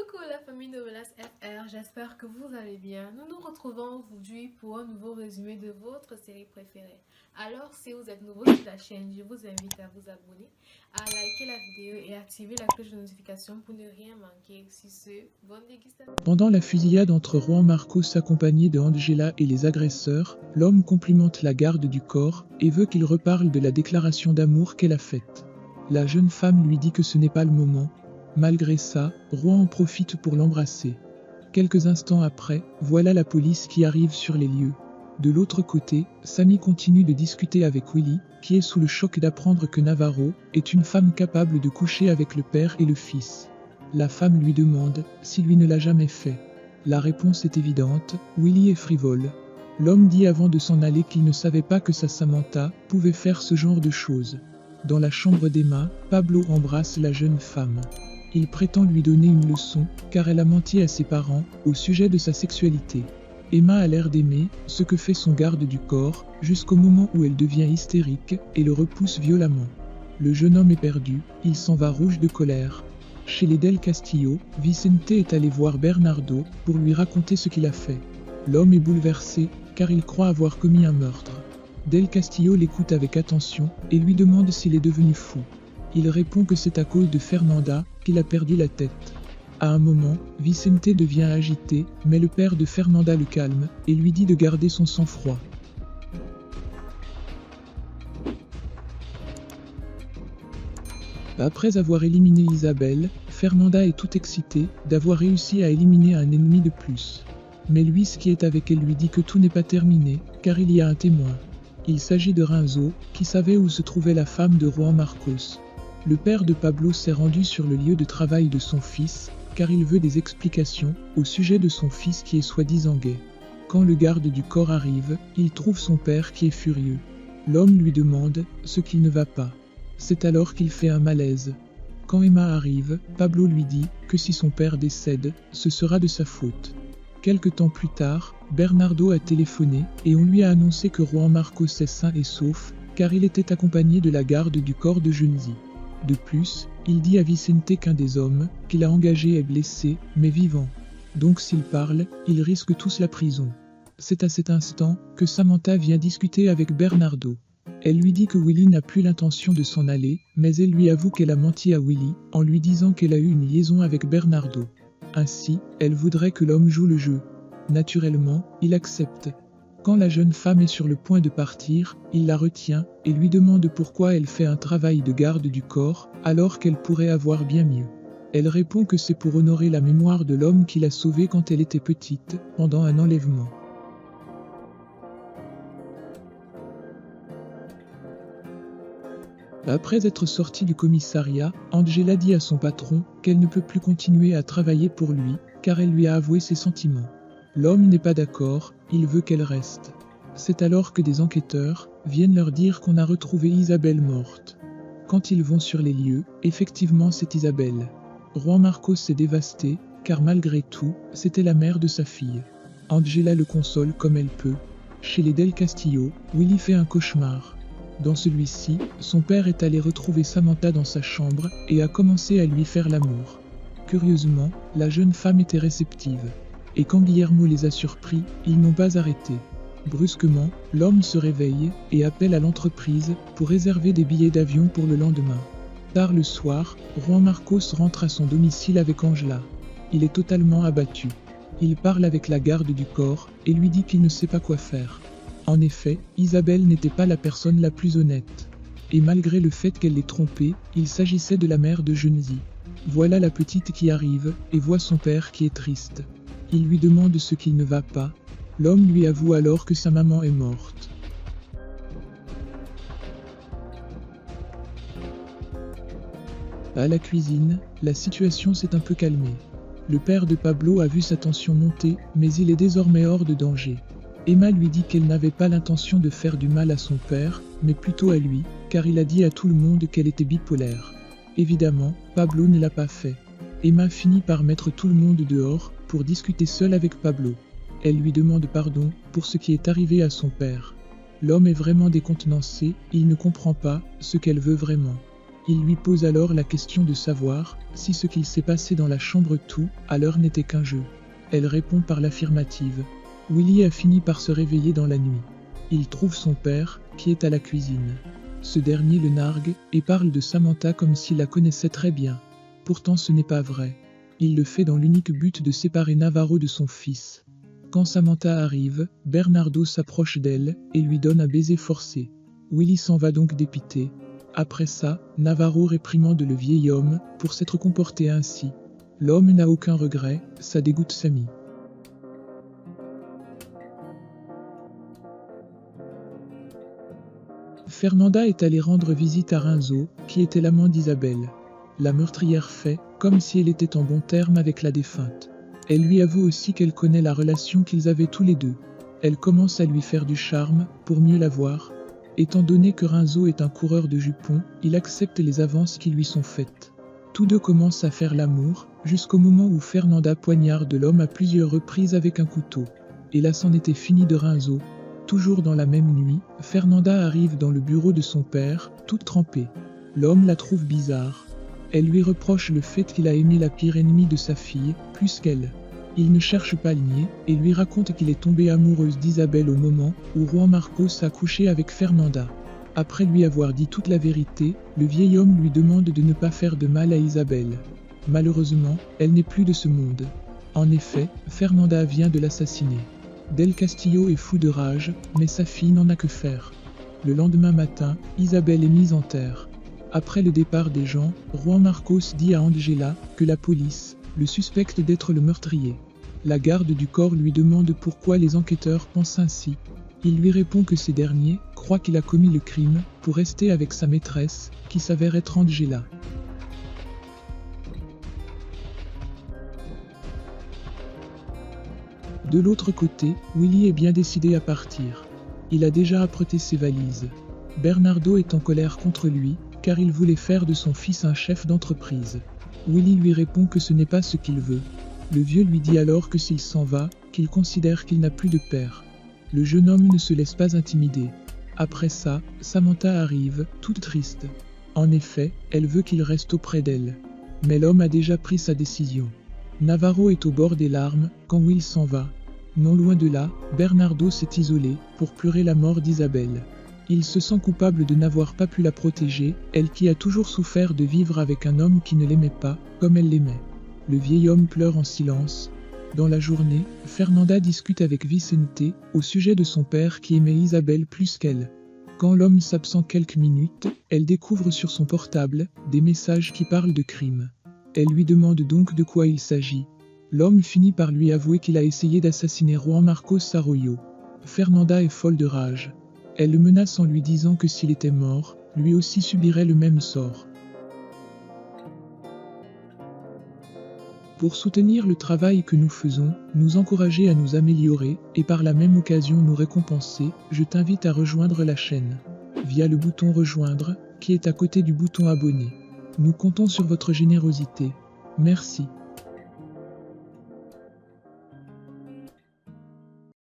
Coucou la famille de Velas FR, j'espère que vous allez bien. Nous nous retrouvons aujourd'hui pour un nouveau résumé de votre série préférée. Alors si vous êtes nouveau sur la chaîne, je vous invite à vous abonner, à liker la vidéo et activer la cloche de notification pour ne rien manquer. Sur ce, bonne dégustation. Pendant la fusillade entre Juan Marcos accompagné de Angela et les agresseurs, l'homme complimente la garde du corps et veut qu'il reparle de la déclaration d'amour qu'elle a faite. La jeune femme lui dit que ce n'est pas le moment. Malgré ça, Juan en profite pour l'embrasser. Quelques instants après, voilà la police qui arrive sur les lieux. De l'autre côté, Sammy continue de discuter avec Willy, qui est sous le choc d'apprendre que Navarro est une femme capable de coucher avec le père et le fils. La femme lui demande si lui ne l'a jamais fait. La réponse est évidente, Willy est frivole. L'homme dit avant de s'en aller qu'il ne savait pas que sa Samantha pouvait faire ce genre de choses. Dans la chambre d'Emma, Pablo embrasse la jeune femme. Il prétend lui donner une leçon, car elle a menti à ses parents au sujet de sa sexualité. Emma a l'air d'aimer ce que fait son garde du corps, jusqu'au moment où elle devient hystérique et le repousse violemment. Le jeune homme est perdu, il s'en va rouge de colère. Chez les Del Castillo, Vicente est allé voir Bernardo pour lui raconter ce qu'il a fait. L'homme est bouleversé, car il croit avoir commis un meurtre. Del Castillo l'écoute avec attention et lui demande s'il est devenu fou. Il répond que c'est à cause de Fernanda qu'il a perdu la tête. À un moment, Vicente devient agité, mais le père de Fernanda le calme et lui dit de garder son sang-froid. Après avoir éliminé Isabelle, Fernanda est toute excitée d'avoir réussi à éliminer un ennemi de plus. Mais Luis qui est avec elle lui dit que tout n'est pas terminé, car il y a un témoin. Il s'agit de Renzo, qui savait où se trouvait la femme de Juan Marcos. Le père de Pablo s'est rendu sur le lieu de travail de son fils, car il veut des explications au sujet de son fils qui est soi-disant gay. Quand le garde du corps arrive, il trouve son père qui est furieux. L'homme lui demande ce qui ne va pas. C'est alors qu'il fait un malaise. Quand Emma arrive, Pablo lui dit que si son père décède, ce sera de sa faute. Quelque temps plus tard, Bernardo a téléphoné et on lui a annoncé que Juan Marcos est sain et sauf, car il était accompagné de la garde du corps de Junzi. De plus, il dit à Vicente qu'un des hommes qu'il a engagé est blessé, mais vivant. Donc s'ils parlent, ils risquent tous la prison. C'est à cet instant que Samantha vient discuter avec Bernardo. Elle lui dit que Willy n'a plus l'intention de s'en aller, mais elle lui avoue qu'elle a menti à Willy en lui disant qu'elle a eu une liaison avec Bernardo. Ainsi, elle voudrait que l'homme joue le jeu. Naturellement, il accepte. Quand la jeune femme est sur le point de partir, il la retient et lui demande pourquoi elle fait un travail de garde du corps alors qu'elle pourrait avoir bien mieux. Elle répond que c'est pour honorer la mémoire de l'homme qui l'a sauvée quand elle était petite, pendant un enlèvement. Après être sortie du commissariat, Angela dit à son patron qu'elle ne peut plus continuer à travailler pour lui, car elle lui a avoué ses sentiments. L'homme n'est pas d'accord, il veut qu'elle reste. C'est alors que des enquêteurs viennent leur dire qu'on a retrouvé Isabelle morte. Quand ils vont sur les lieux, effectivement c'est Isabelle. Juan Marcos est dévasté, car malgré tout, c'était la mère de sa fille. Angela le console comme elle peut. Chez les Del Castillo, Willy fait un cauchemar. Dans celui-ci, son père est allé retrouver Samantha dans sa chambre et a commencé à lui faire l'amour. Curieusement, la jeune femme était réceptive. Et quand Guillermo les a surpris, ils n'ont pas arrêté. Brusquement, l'homme se réveille et appelle à l'entreprise pour réserver des billets d'avion pour le lendemain. Tard le soir, Juan Marcos rentre à son domicile avec Angela. Il est totalement abattu. Il parle avec la garde du corps et lui dit qu'il ne sait pas quoi faire. En effet, Isabelle n'était pas la personne la plus honnête. Et malgré le fait qu'elle l'ait trompé, il s'agissait de la mère de Junzi. Voilà la petite qui arrive et voit son père qui est triste. Il lui demande ce qui ne va pas. L'homme lui avoue alors que sa maman est morte. À la cuisine, la situation s'est un peu calmée. Le père de Pablo a vu sa tension monter, mais il est désormais hors de danger. Emma lui dit qu'elle n'avait pas l'intention de faire du mal à son père, mais plutôt à lui, car il a dit à tout le monde qu'elle était bipolaire. Évidemment, Pablo ne l'a pas fait. Emma finit par mettre tout le monde dehors pour discuter seule avec Pablo. Elle lui demande pardon pour ce qui est arrivé à son père. L'homme est vraiment décontenancé, il ne comprend pas ce qu'elle veut vraiment. Il lui pose alors la question de savoir si ce qu'il s'est passé dans la chambre tout à l'heure n'était qu'un jeu. Elle répond par l'affirmative. Willy a fini par se réveiller dans la nuit. Il trouve son père, qui est à la cuisine. Ce dernier le nargue et parle de Samantha comme s'il la connaissait très bien. Pourtant ce n'est pas vrai. Il le fait dans l'unique but de séparer Navarro de son fils. Quand Samantha arrive, Bernardo s'approche d'elle et lui donne un baiser forcé. Willy s'en va donc dépité. Après ça, Navarro réprimande le vieil homme pour s'être comporté ainsi. L'homme n'a aucun regret, ça dégoûte Sammy. Fernanda est allée rendre visite à Renzo, qui était l'amant d'Isabelle. La meurtrière fait comme si elle était en bon terme avec la défunte. Elle lui avoue aussi qu'elle connaît la relation qu'ils avaient tous les deux. Elle commence à lui faire du charme pour mieux la voir. Étant donné que Renzo est un coureur de jupons, il accepte les avances qui lui sont faites. Tous deux commencent à faire l'amour, jusqu'au moment où Fernanda poignarde l'homme à plusieurs reprises avec un couteau. Et là c'en était fini de Renzo. Toujours dans la même nuit, Fernanda arrive dans le bureau de son père, toute trempée. L'homme la trouve bizarre. Elle lui reproche le fait qu'il a aimé la pire ennemie de sa fille, plus qu'elle. Il ne cherche pas à le nier et lui raconte qu'il est tombé amoureuse d'Isabelle au moment où Juan Marcos a couché avec Fernanda. Après lui avoir dit toute la vérité, le vieil homme lui demande de ne pas faire de mal à Isabelle. Malheureusement, elle n'est plus de ce monde. En effet, Fernanda vient de l'assassiner. Del Castillo est fou de rage, mais sa fille n'en a que faire. Le lendemain matin, Isabelle est mise en terre. Après le départ des gens, Juan Marcos dit à Angela que la police le suspecte d'être le meurtrier. La garde du corps lui demande pourquoi les enquêteurs pensent ainsi. Il lui répond que ces derniers croient qu'il a commis le crime pour rester avec sa maîtresse, qui s'avère être Angela. De l'autre côté, Willy est bien décidé à partir. Il a déjà apprêté ses valises. Bernardo est en colère contre lui, car il voulait faire de son fils un chef d'entreprise. Willy lui répond que ce n'est pas ce qu'il veut. Le vieux lui dit alors que s'il s'en va, qu'il considère qu'il n'a plus de père. Le jeune homme ne se laisse pas intimider. Après ça, Samantha arrive, toute triste. En effet, elle veut qu'il reste auprès d'elle. Mais l'homme a déjà pris sa décision. Navarro est au bord des larmes quand Will s'en va. Non loin de là, Bernardo s'est isolé pour pleurer la mort d'Isabelle. Il se sent coupable de n'avoir pas pu la protéger, elle qui a toujours souffert de vivre avec un homme qui ne l'aimait pas, comme elle l'aimait. Le vieil homme pleure en silence. Dans la journée, Fernanda discute avec Vicente au sujet de son père qui aimait Isabelle plus qu'elle. Quand l'homme s'absent quelques minutes, elle découvre sur son portable des messages qui parlent de crime. Elle lui demande donc de quoi il s'agit. L'homme finit par lui avouer qu'il a essayé d'assassiner Juan Marcos Arroyo. Fernanda est folle de rage. Elle le menace en lui disant que s'il était mort, lui aussi subirait le même sort. Pour soutenir le travail que nous faisons, nous encourager à nous améliorer et par la même occasion nous récompenser, je t'invite à rejoindre la chaîne via le bouton rejoindre qui est à côté du bouton abonner. Nous comptons sur votre générosité. Merci.